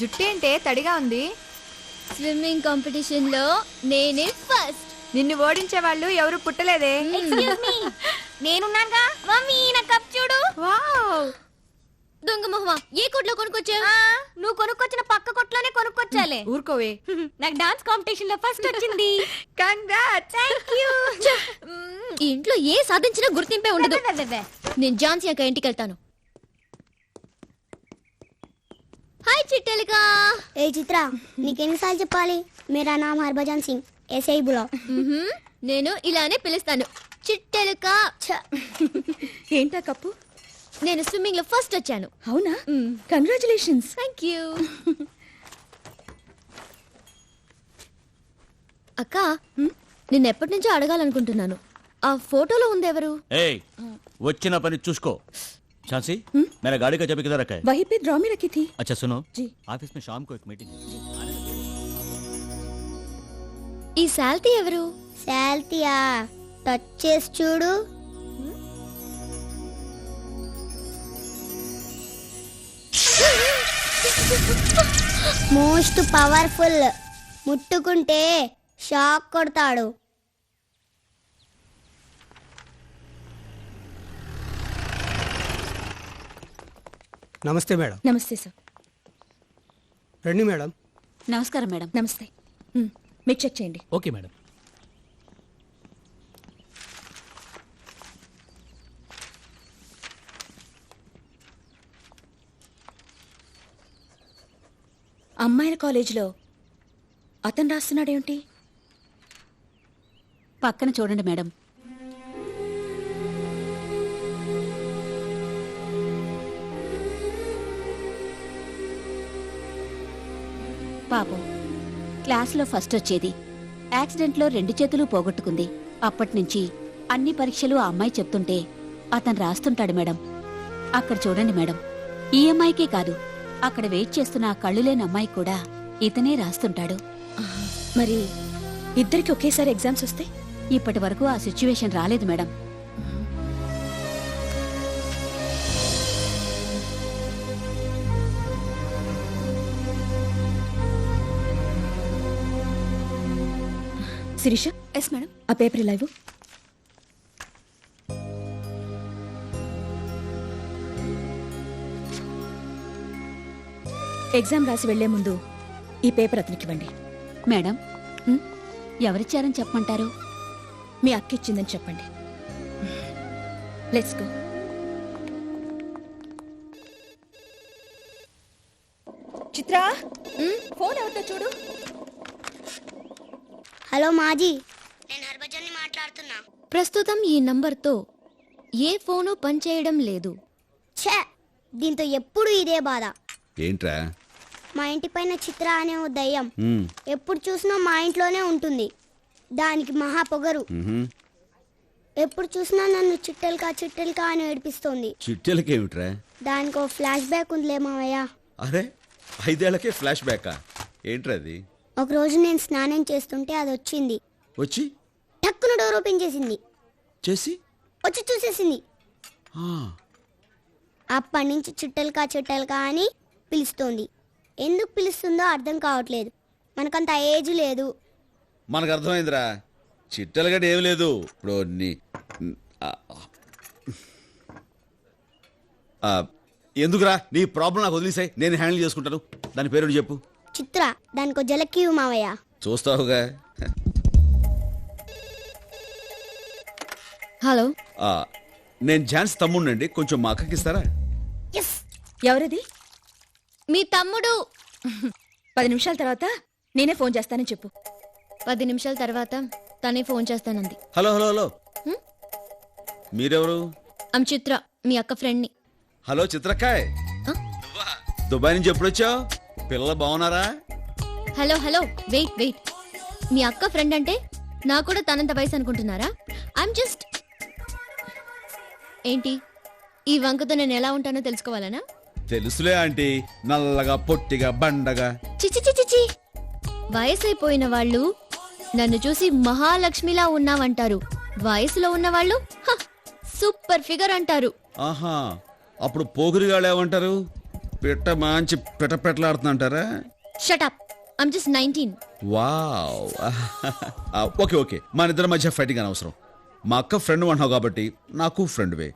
జుట్టేంటే తడిగా ఉంది? Swimming competition లో నేనే ఫస్ట్. నిన్ను ఓడించే వాళ్ళు ఎవరు పుట్టలేదే. ఎక్స్క్యూజ్ మీ, నేనున్నాగా. మమ్మీ నా కప్ చూడు. వావ్, దొంగ మొహమా, ఏ కొట్లో కొనుక్కొచ్చావు? నువ్వు కొనుక్కొచ్చిన పక్క కొట్లోనే కొనుక్కొచ్చాలే. ఊరుకోవే. నాకు డాన్స్ కాంపిటీషన్ లో ఫస్ట్ వచ్చింది. కంగ్రాట్స్. థాంక్యూ. ఈ ఇంట్లో ఏ సాధించినా గుర్తింపే ఉండదు. నేను ఝాన్సీ అక్క ఇంటికి వెళ్తాను. హాయ్ చిట్టెలికా. ఏ చిత్ర, నీకెన్నిసార్లు చెప్పాలి? మేరా నామ్ హర్భజన్ సింగ్, ఎస్ఐ బులా. నేను ఇలానే పిలుస్తాను, చిట్టెలికా. ఏంటా కప్పు? నేను స్విమ్మింగ్ లో ఫస్ట్ వచ్చాను. అవునా? కంగ్రాచులేషన్స్. థాంక్యూ. అక్క, నిన్నెప్పటి నుంచో అడగాలనుకుంటున్నాను. ఆ ఫోటోలో ఉందెవరు? ఏయ్, వచ్చిన పని చూసుకో. झांसी, मेरा गाड़ी का चाबी किधर रखा है? वहीं पे ड्रॉ में रखी थी. अच्छा सुनो जी, ऑफिस में शाम को एक मीटिंग है. ఈ శాల్తీ ఎవరు? శాల్తియా, టచ్ చేసి చూడు. మోస్ట్ పవర్ఫుల్, ముట్టుకుంటే షాక్ కొడతాడు. నమస్తే మేడం. నమస్తే సార్. రండి మేడం. నమస్కారం మేడం. నమస్తే. మీరు చెక్ చేయండి. Okay madam. అమ్మాయిల కాలేజీలో అతను రాస్తున్నాడేమిటి? పక్కన చూడండి మేడం. పాపం, క్లాసులో ఫస్ట్ వచ్చేది. యాక్సిడెంట్లో 2 చేతులు పోగొట్టుకుంది. అప్పటినుంచి అన్ని పరీక్షలు ఆ అమ్మాయి చెప్తుంటే అతను రాస్తుంటాడు మేడం. అక్కడ చూడండి మేడం, ఈ అమ్మాయికే కాదు, అక్కడ వెయిట్ చేస్తున్న ఆ కళ్ళు లేని అమ్మాయి కూడా ఇతనే రాస్తుంటాడు. మరి ఇద్దరికి ఒకేసారి ఎగ్జామ్స్ వస్తే? ఇప్పటి వరకు ఆ సిచ్యువేషన్ రాలేదు మేడం. Sirisha, yes madam. ఆ పేపర్ ఇలా ఇవ్వు. ఎగ్జామ్ రాసి వెళ్లే ముందు ఈ పేపర్ అతనికి ఇవ్వండి. మేడం, ఎవరిచ్చారని చెప్పమంటారు? మీ అక్క ఇచ్చిందని చెప్పండి. Let's go. చిత్రా, ఫోన్ ఎవరితో చూడు. హలో మాజీ, నేను హర్భజన్ని మాట్లాడుతున్నా. ప్రస్తుతం ఈ నంబర్తో ఏ ఫోను పనిచేయడం లేదు. ఛే, దీంతో ఎప్పుడు ఇదే బాధ. ఏంట్రా? మా ఇంటి పైన చిత్ర అనే ఓ దయ్యం ఎప్పుడు చూసినా మా ఇంట్లోనే ఉంటుంది. దానికి మహా పొగరు. ఎప్పుడు చూసినా నన్ను చిట్టెలకా అని ఏడిపిస్తోంది. చిట్టెలకేమిట్రా? దానికి ఓ ఫ్లాష్ బ్యాక్ ఉందిలే మావయ్య. అరే, 5 ఏళ్లకే ఫ్లాష్ బ్యాకా? ఏంట్రా అది? ఒకరోజు నేను స్నానం చేస్తుంటే అది వచ్చింది. వచ్చి టక్కున డోర్ ఓపెన్ చేసింది. చేసి వచ్చి చూసేసింది. ఆ, అప్పటి నుంచి చిట్టెలకా అని పిలుస్తోంది. ఎందుకు పిలుస్తుందో అర్థం కావట్లేదు. మనకంత ఏజ్ లేదు. మనకు అర్థమైందిరా. చిట్టెలగడ్డ ఏం లేదు. ఇప్పుడు ఎందుకురా నీ ప్రాబ్లం నాకు వదిలేసాయి, నేను హ్యాండిల్ చేసుకుంటాను. దాని పేరు చెప్పు. చిత్ర, దానికో జలక్కి మావయ్య. చూస్తావుగా. హలో, నేను ఝాన్స్ తమ్ముడినండి, కొంచెం మా అక్కకి ఇస్తారా? ఎవరిది? మీ తమ్ముడు. 10 నిమిషాల తర్వాత నేనే ఫోన్ చేస్తానని చెప్పు. 10 నిమిషాల తర్వాత తనే ఫోన్ చేస్తానంది. హలో హలో హలో, మీరెవరు? ఐమ్ చిత్ర, మీ అక్క ఫ్రెండ్ని. హలో చిత్రకాయ్, దుబాయ్ నుంచి ఎప్పుడు వచ్చావు? పిల్లలు బాగున్నారా? Hello hello, wait. మీ అక్క ఫ్రెండ్ అంటే నాకు కూడా తనంత వయసు అనుకుంటున్నారా? I'm just. ఏంటి, ఈ వంకతో నేను ఎలా ఉంటానో తెలుసుకోవాలనా? తెలుసులే ఆంటీ, నల్లగా పొట్టిగా బండగా. చిచి, వయసైపోయిన వాళ్ళు నన్ను చూసి మహాలక్ష్మిలా ఉన్నావంటారు. వయసులో ఉన్నవాళ్ళు సూపర్ ఫిగర్ అంటారు. ఆహా, అప్పుడు పోగురిగాళ్ళు ఏమంటారు? పిట్ట మంచి పిటపెట్లాడుతుంటారా? Shut up, I'm just 19. Wow. Okay okay, మన ఇద్దరి మధ్య ఫైటింగ్ అనవసరం. మా అక్క ఫ్రెండ్ అంటున్నావు కాబట్టి నాకు ఫ్రెండ్వే.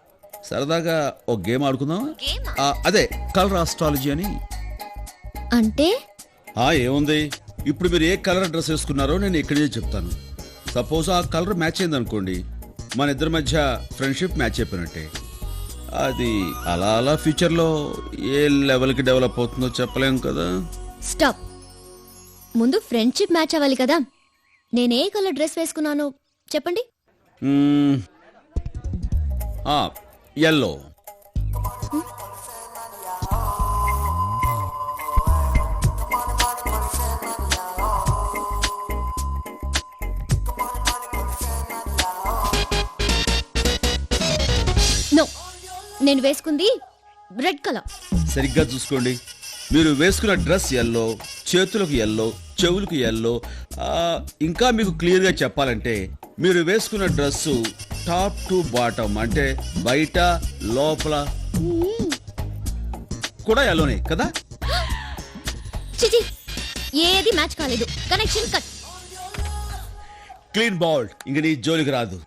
సరదాగా ఒక గేమ్ ఆడుకుందాం. అదే కలర్ ఆస్ట్రాలజీ అని. అంటే ఏముంది, ఇప్పుడు మీరు ఏ కలర్ డ్రెస్ వేసుకున్నారో నేను ఇక్కడే చెప్తాను. సపోజ్ ఆ కలర్ మ్యాచ్ అయింది అనుకోండి, మన ఇద్దరి మధ్య ఫ్రెండ్షిప్ మ్యాచ్ అయిపోయినట్టే. అది అలా అలా ఫ్యూచర్లో ఏ లెవెల్కి డెవలప్ అవుతుందో చెప్పలేం కదా. స్టాప్. ముందు ఫ్రెండ్షిప్ మ్యాచ్ అవ్వాలి కదా. నేనే కలర్ డ్రెస్ వేసుకున్నాను చెప్పండి. ఎల్లో. నో, నేను వేసుకుంది రెడ్ కలర్. సరిగ్గా చూసుకోండి, మీరు వేసుకున్న డ్రెస్ ఎల్లో, చేతులకు ఎల్లో, చెవులకు ఎల్లో. ఇంకా మీకు క్లియర్గా చెప్పాలంటే మీరు వేసుకున్న డ్రెస్సు టాప్ టు బాటమ్ అంటే బయట లోపల కూడా ఎల్లోనే కదా. చిచి, ఏది మ్యాచ్ కాలేదు. Connection cut. క్లీన్ బౌల్డ్, ఇంక నీ జోలికి రాదు.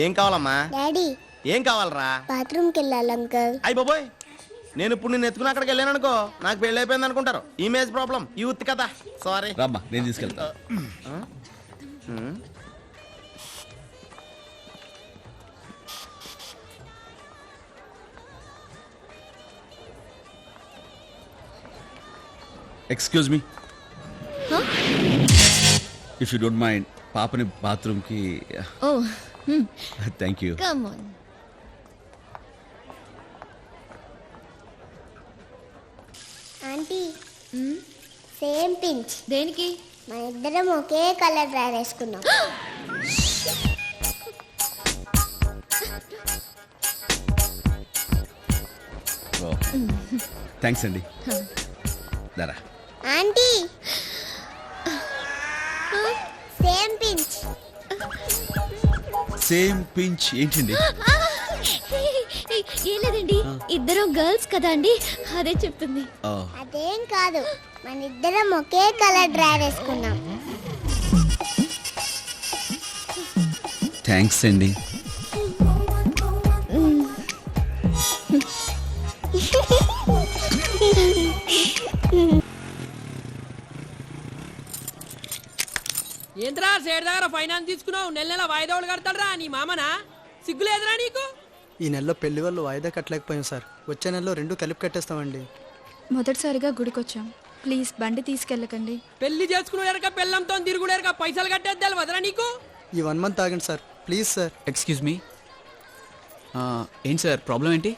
ఏం కావాలమ్మా? డాడీ ఏం కావాలరా? బాత్రూమ్కి వెళ్ళాలి అంకల్. అయ్య బాబోయ్, నేను ఇప్పుడు నేను ఎత్తుకుని అక్కడికి వెళ్ళాను అనుకో, నాకు పెళ్లి అయిపోయింది అనుకుంటారు. ఇమేజ్ ప్రాబ్లం, యూత్ కదా. సారీ. రామ్మా, నేను తీసుకెళ్తా. Excuse me, if you don't mind, పాపని బాత్రూమ్కి. Oh, thank you. Come on. Aunty same pinch. దేనికి? మన ఇద్దరం ఒకే కలర్ డ్రెస్ వేసుకున్నాం. థ్యాంక్స్ అండి. దారా. Aunty same pinch. Same pinch ఏంటండి? ఏం లేదండి, ఇద్దరు గర్ల్స్ కదా అండి, అదే చెప్తుంది. అదేం కాదు, మన ఇద్దరం ఒకే కలర్ డ్రెస్ వేసుకున్నాం. థ్యాంక్స్ అండి. ఏంద్రా సేడ్ దగ్గర ఫైనాన్స్ తీసుకున్నావు? నెల నెల వాయిదాలు కడతాడరా నీ మామనా? సిగ్గులేదురా నీకు? ఈ నెలలో పెళ్లి వాళ్ళు వాయిదా కట్టలేకపోయాం సార్. వచ్చే నెలలో 2 కలిపి కట్టేస్తామండి. మొదటిసారిగా గుడికొచ్చాం, ప్లీజ్ బండి తీసుకెళ్ళకండి. పెళ్లి చేసుకునేరక పెళ్ళంతో తిరుగుడేరక పైసలు కట్టేద్దాలు వదరా నీకు? ఈ 1 మంత్ ఆగండి sir, please sir. Excuse me, ఏంటి సార్ ప్రాబ్లం ఏంటి?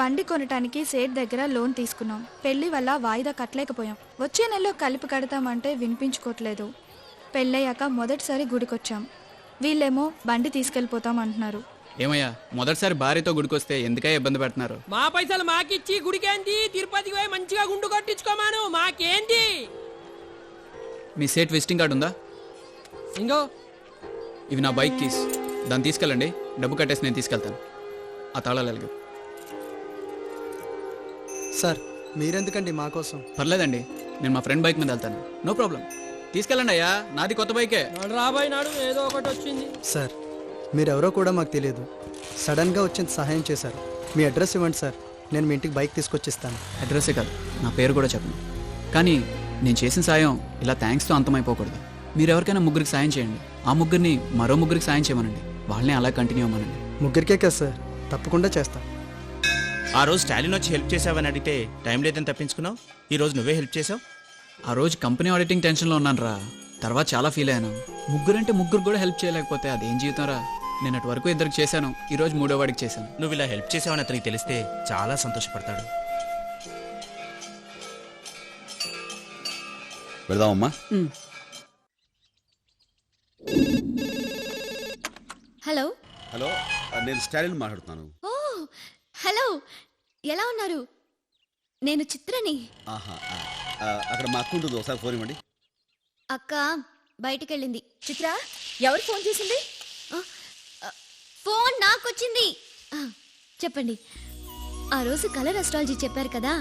బండి కొనటానికి సేట్ దగ్గర లోన్ తీసుకున్నాం. పెళ్లి వల్ల వాయిదా కట్టలేకపోయాం. వచ్చే నెలలో కలిపి కడతామంటే వినిపించుకోవట్లేదు. పెళ్ళయ్యాక మొదటిసారి గుడికొచ్చాం. వీళ్ళేమో బండి తీసుకెళ్ళిపోతాం అంటున్నారు. ఏమయ్యా, మొదటిసారి భార్యతో గుడికొస్తే ఎందుకయ్యా ఇబ్బంది పెడుతున్నారు? మా పైసలు మాకిచ్చి గుడికేంది, తిరుపతికి పోయి మంచిగా గుండు కొట్టించుకోమాను, మాకేంది? మీ సేట్ విజిటింగ్ కార్డు ఉందా? ఇంకో ఇవి నా బైక్ కీస్, దాన్ని తీసుకెళ్ళండి. డబ్బు కట్టేసి నేను తీసుకెళ్తాను. ఆ తాళాలు ఎలాగ? సార్ మీరెందుకండి మా కోసం? పర్లేదండి, నేను మా ఫ్రెండ్ బైక్ మీద వెళ్తాను. నో ప్రాబ్లం, తీసుకెళ్ళండి అయ్యా, నాది కొత్త బైకే. నాడు రాబాయి నాడు ఏదో ఒకటి వచ్చింది. సార్ మీరెవరో కూడా మాకు తెలియదు, సడన్గా వచ్చింది సహాయం చేశారు. మీ అడ్రస్ ఇవ్వండి సార్, నేను మీ ఇంటికి బైక్ తీసుకొచ్చిస్తాను. అడ్రస్సే కాదు, నా పేరు కూడా చెప్పను. కానీ నేను చేసిన సాయం ఇలా థ్యాంక్స్తో అంతమైపోకూడదు. మీరు ఎవరికైనా ముగ్గురికి సాయం చేయండి, ఆ ముగ్గురిని మరో ముగ్గురికి సాయం చేయమనండి, వాళ్ళని అలా కంటిన్యూ అవ్వమనండి. ముగ్గురికే కదా సార్, తప్పకుండా చేస్తా. ఆ రోజు స్టాలిన్ వచ్చి హెల్ప్ చేసావని అడిగితే టైం లేదని తప్పించుకున్నావు. ఈ రోజు నువ్వే హెల్ప్ చేసావు. ఆ రోజు కంపెనీ ఆడిటింగ్ టెన్షన్లో ఉన్నాను రా, తర్వాత చాలా ఫీల్ అయ్యాను. ముగ్గురంటే ముగ్గురు కూడా హెల్ప్ చేయలేకపోతే అదేం జీవితం రా. నేను అటు వరకు ఇద్దరికి చేశాను, ఈ రోజు 3వ వాడికి చేశాను. నువ్వు ఇలా హెల్ప్ చేసావని అతనికి తెలిస్తే చాలా సంతోషపడతాడు. వెళ్దామమ్మా. హలో. హలో, నేను స్టాలిన్ మాట్లాడుతున్నాను. ఓ హలో, ఎలా ఉన్నారు? నేను చిత్రని. అక్కడ మా అక్క ఉంటుంది, ఒకసారి ఫోన్ ఇవ్వండి. అక్క బయటికెళ్ళింది. చిత్ర, ఎవరు ఫోన్ చేసింది? ఫోన్ నాకొచ్చింది. చెప్పండి. ఆ రోజు కలర్ అస్ట్రాలజీ చెప్పారు కదా,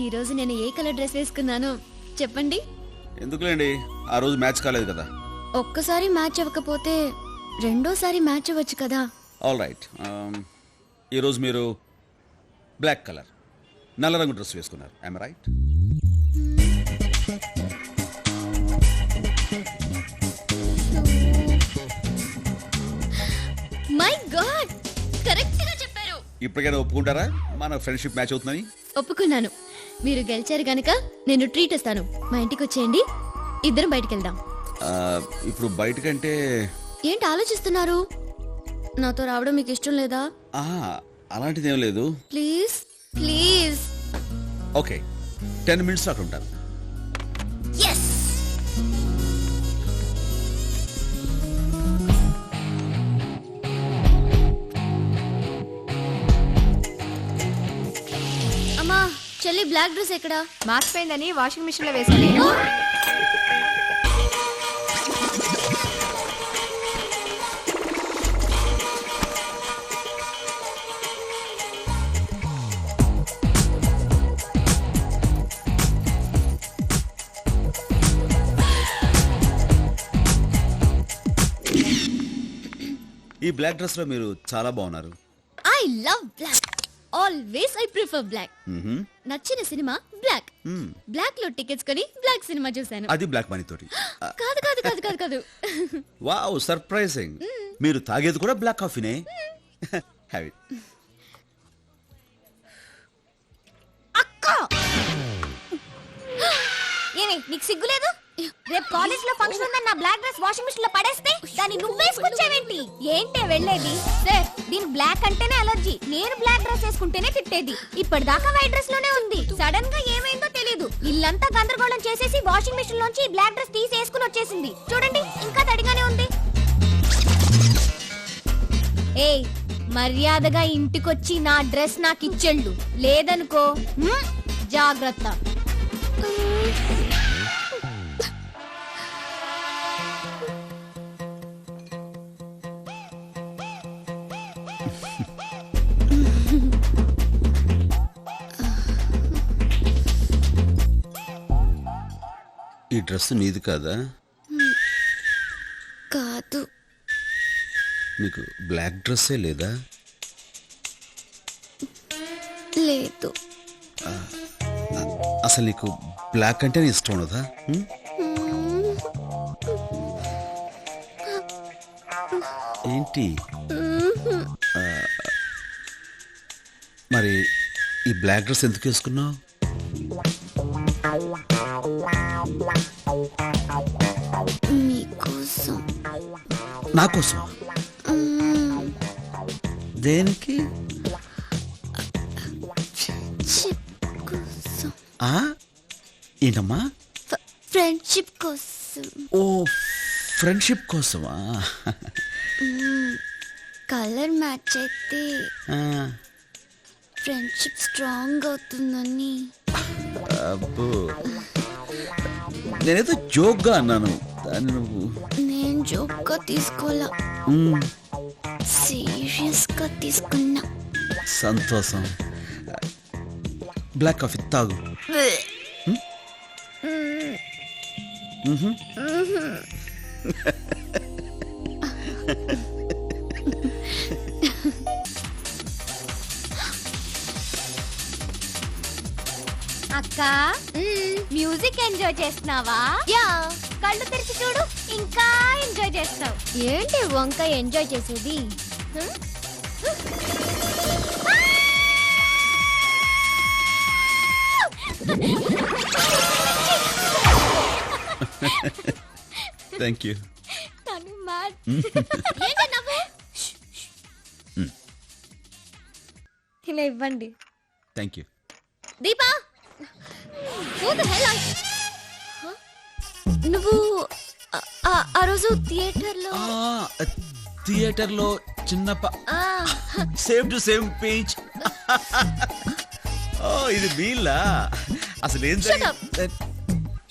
ఈ రోజు నేను ఏ కలర్ డ్రెస్ వేసుకున్నాను చెప్పండి. ఎందుకులేండి, ఆ రోజు మ్యాచ్ కాలేదు కదా. ఒక్కసారి మ్యాచ్ అవ్వకపోతే రెండోసారి మ్యాచ్ అవ్వచ్చు కదా. ఆల్ రైట్, ఈరోజు మీరు బ్లాక్ కలర్ నల్ల రంగు డ్రెస్ వేసుకున్నారు. I'm right? My God, correct గా చెప్పారు. ఇప్పటికైనా ఒప్పుకుంటారా మన ఫ్రెండ్షిప్ మ్యాచ్ అవుతుందని? ఒప్పుకున్నాను. మీరు గెలిచారు గనక నేను ట్రీట్ ఇస్తాను. మా ఇంటికి వచ్చేయండి, ఇద్దరం బయటికి వెళ్దాం. ఇప్పుడు బయటకంటే ఏంటి ఆలోచిస్తున్నారు? నాతో రావడం మీకు ఇష్టం లేదా? అలాంటిదేం లేదు. Please please. ఓకే, 10 minutes అక్కడ ఉంటాను. yes. అమ్మా, చెల్లి బ్లాక్ డ్రెస్ ఎక్కడా? మార్చిపోయిందని వాషింగ్ మిషన్ లో వేసాను. ఈ బ్లాక్ డ్రెస్ లో మీరు చాలా బాగున్నారు. I love black. Always I prefer black. నచ్చిన సినిమా బ్లాక్. బ్లాక్ లో టికెట్స్ కొని బ్లాక్ సినిమా చూశాను. అది బ్లాక్ మనీ తోటి? కాదు కాదు కాదు కాదు కాదు. Wow, surprising. మీరు తాగేది కూడా బ్లాక్ కాఫీనే? Have it. అక్క, ఏమి నీకు సిగ్గులేదు? రేపు కాలేజ్ లో ఫంక్షన్ ఉందని నా బ్లాక్ డ్రెస్ వాషింగ్ మిషన్ లో పడేస్తే దాన్ని నువ్వేసుకొచ్చావేంటి? ఏంటే వెళ్ళేది? సార్, దీని బ్లాక్ అంటేనే అలర్జీ. నేను బ్లాక్ డ్రెస్ వేసుకుంటేనే తిట్టేది. ఇప్పటిదాకా వైట్ డ్రెస్ లోనే ఉంది. సడన్ గా ఏమైందో తెలీదు. ఇల్లంతా గందరగోళం చేసేసి వాషింగ్ మిషన్ లోంచి బ్లాక్ డ్రెస్ తీసి వేసుకుని వచ్చేసింది. చూడండి, ఇంకా తడిగానే ఉంది. ఏయ్, మర్యాదగా ఇంటికొచ్చి నా డ్రెస్ నాకు ఇచ్చెళ్ళు, లేదనుకో జాగ్రత్త. ఈ డ్రెస్ నీది కాదా? కాదు. నీకు బ్లాక్ డ్రెస్సే లేదా? లేదు. అసలు నీకు బ్లాక్ అంటే ఇష్టం ఉన్నదా? ఏంటి మరి ఈ బ్లాక్ డ్రెస్ ఎందుకు వేసుకున్నావు? మీకోసం. నా కోసం? దేనికి? ఏంటమ్మా? ఫ్రెండ్షిప్ కోసం. ఓ, ఫ్రెండ్షిప్ కోసమా? కలర్ మ్యాచ్ అయితే ఫ్రెండ్షిప్ స్ట్రాంగ్ అవుతుందని. అబ్బో, నేనేదో జోక్గా అన్నాను. దాన్ని నువ్వు. నేను జోక్గా తీసుకోవాలా, సీరియస్ గా తీసుకున్నా. సంతోషం. బ్లాక్ కాఫీ తాగు. అక్క, మ్యూజిక్ ఎంజాయ్ చేస్తున్నావా? యా, కళ్ళు తెరిచి చూడు, ఇంకా ఎంజాయ్ చేస్తావు. ఏంటి వంకాయ ఎంజాయ్ చేసేది? Thank you. తను మ్యాడ్. ఏంటి నవ్వు? ఇలా ఇవ్వండి. Thank you. Deepa, who the hell are you? నువ్వు ఆ రోజు థియేటర్లో చిన్న సేమ్ టు సేమ్ పేజ్. ఓ, ఇది వీళ్ళా? అసలు ఏం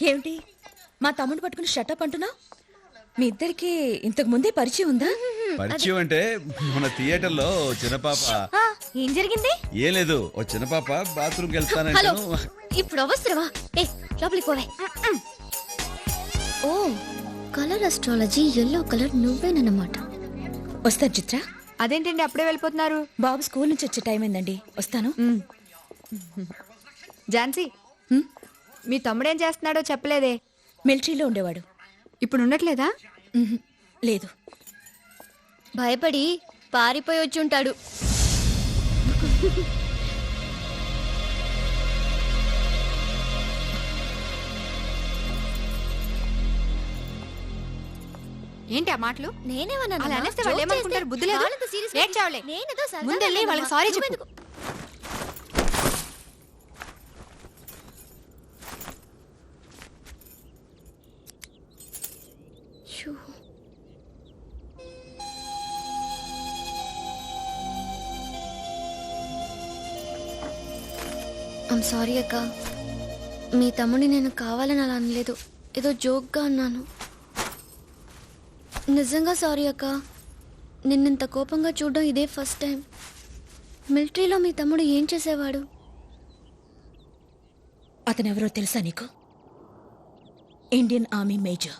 ఏమిటి మా తమ్ముడు పట్టుకుని షటప్ అంటున్నా? మీ ఇద్దరికి ఇంతకు ముందే పరిచయం ఉందా? పరిచయం అంటే మన థియేటర్లో చిన్న పాప ఏం జరిగింది? ఏం లేదు ఓ చిన్న పాప బాత్రూమ్కి హలో, వెళ్తానంటే ఇప్పుడు అవసరమా? ఏ లోపలికి పోవే. ఓ కలర్ అస్ట్రాలజీ ఎల్లో కలర్ నువ్వేనన్నమాట. వస్తారు చిత్ర. అదేంటండి అప్పుడే వెళ్ళిపోతున్నారు? బాబు స్కూల్ నుంచి వచ్చే టైం అయిందండి, వస్తాను. ఝాన్సీ, మీ తమ్ముడేం చేస్తున్నాడో చెప్పలేదే. మిలిటరీలో ఉండేవాడు. ఇప్పుడు ఉండట్లేదా? లేదు. భయపడి పారిపోయి వచ్చి ఉంటాడు. ఏంటి ఆ మాటలు? నేనేమన్నాను? అలా అనేస్తే వాళ్ళు ఏమనుకుంటారు? బుద్ధి లేదు. ఏడ్చావులే. నేనేదో సరదాగా ముందెళ్ళి అన్నానమ్మా. వాళ్ళకి సారీ చెప్పు. నువ్వెందుకు? షూ. ఐమ్ సారీ అక్క. మీ తమ్ముడిని నేను కావాలని అలా అనలేదు, ఏదో జోక్గా అన్నాను. నిజంగా సారీ అక్క. నిన్నింత కోపంగా చూడడం ఇదే ఫస్ట్ టైం. మిలిటరీలో మీ తమ్ముడు ఏం చేసేవాడు? అతనెవరో తెలుసా నీకు? Indian army major,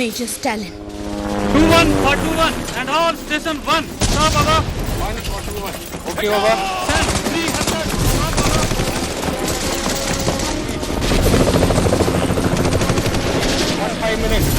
major Stalin. 21 for 21 and all station 1. Stop, Baba. 1 for 21. Okay, Baba. 300. Stop, Baba. 5 minutes.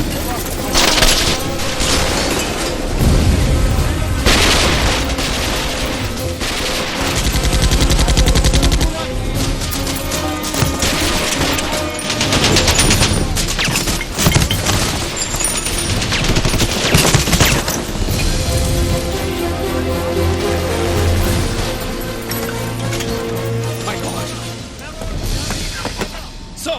So,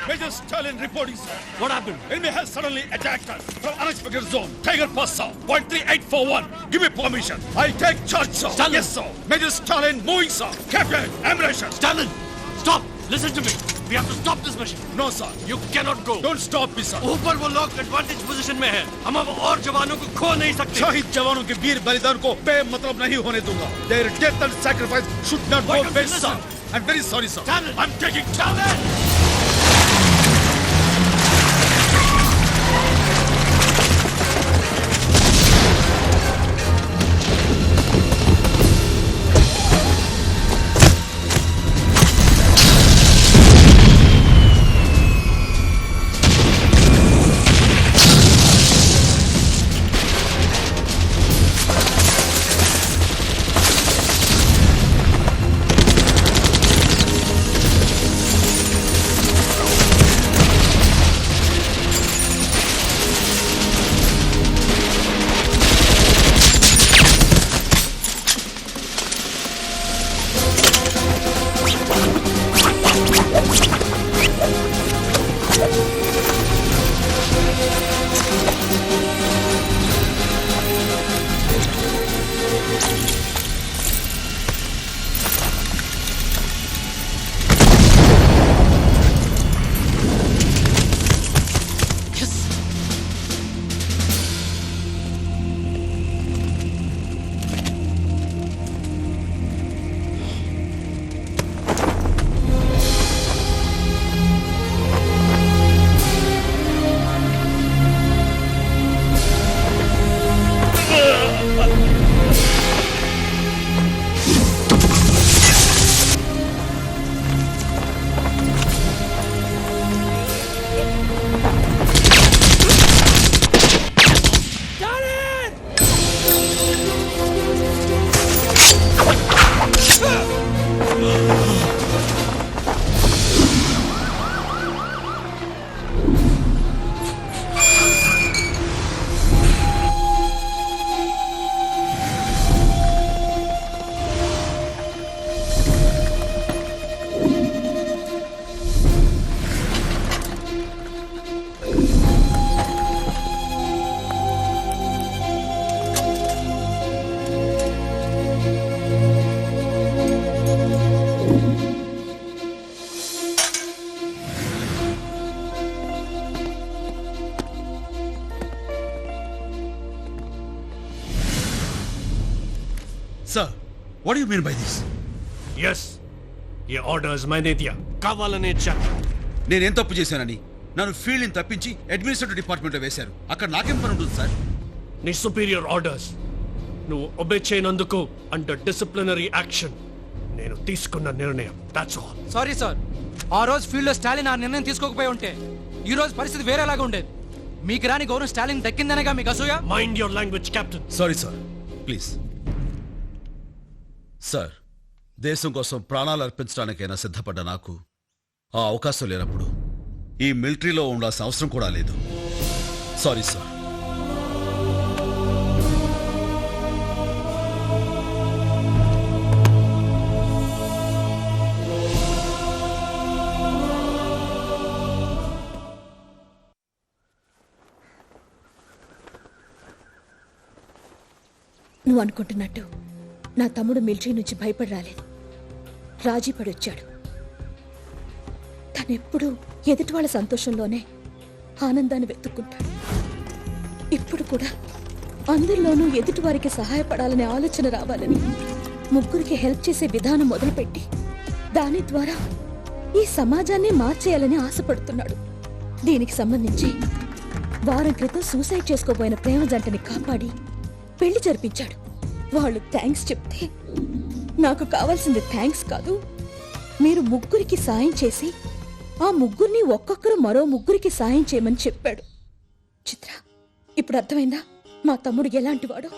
Major Stalin reporting, sir. What happened? Enemy has suddenly attacked us from unexpected zone. Tiger Pass, sir. 13841. Give me permission. I take charge, sir. Stalin. Yes, sir. Major Stalin moving, sir. Captain, ammunition. Stalin, stop. Listen to me. We have to stop this mission. No, sir. You cannot go. Don't stop me, sir. ऊपर वो लोग advantage position में है. हम अब और जवानों को खो नहीं सकते. शहीद जवानों के वीर बलिदान को बेमतलब नहीं होने दूंगा. Their death and sacrifice should not go waste, sir. I'm very sorry, sir. Stalin. I'm taking charge. Sir what you mean by this? Yes ये ऑर्डर्स मैंने दिया కావాలనే ఇచ్చాను. నేనేం తప్పు చేశానని నన్ను ఫీల్డ్ ని తప్పించి అడ్మినిస్ట్రేటివ్ డిపార్ట్మెంట్ లో వేశారు. అక్కడ నాకేం పని ఉంటుంది సార్? నీ సుపీరియర్ ఆర్డర్స్ నువ్వు ఒబే చేయనందుకు అండర్ డిసిప్లినరీ యాక్షన్ నేను తీసుకున్న నిర్ణయం. That's all. సారీ సార్, ఆ రోజు ఫీల్డ్ లో స్టాలిన్ ఆ నిర్ణయం తీసుకోకపోయి ఉంటే ఈ రోజు పరిస్థితి వేరేలాగా ఉండేది. మీకు రాని గౌరవం స్టాలిన్ దక్కిందనగా మీకు అసూయ. Mind your language captain. Sorry sir, please. Sir, దేశం కోసం ప్రాణాలు అర్పించడానికైనా సిద్ధపడ్డ నాకు ఆ అవకాశం లేనప్పుడు ఈ మిలిటరీలో ఉండాల్సిన అవసరం కూడా లేదు. Sorry sir. నువ్వు అనుకుంటున్నట్టు నా తమ్ముడు మిలిటరీ నుంచి భయపడి రాలేదు, రాజీ పడి వచ్చాడు. తనెప్పుడు ఎదుటి వాళ్ళ సంతోషంలోనే ఆనందాన్ని వెతుక్కుంటాడు. ఇప్పుడు కూడా అందరిలోనూ ఎదుటి వారికి సహాయపడాలనే ఆలోచన రావాలని ముగ్గురికి హెల్ప్ చేసే విధానం మొదలుపెట్టి దాని ద్వారా ఈ సమాజాన్ని మార్చేయాలని ఆశపడుతున్నాడు. దీనికి సంబంధించి వారం క్రితం సూసైడ్ చేసుకోబోయిన ప్రేమ జంటని కాపాడి పెళ్లి జరిపించాడు. వాళ్ళు థ్యాంక్స్ చెప్తే నాకు కావాల్సింది థ్యాంక్స్ కాదు, మీరు ముగ్గురికి సాయం చేసి ఆ ముగ్గురిని ఒక్కొక్కరు మరో ముగ్గురికి సాయం చేయమని చెప్పాడు. చిత్ర, ఇప్పుడు అర్థమైందా మా తమ్ముడు ఎలాంటివాడో?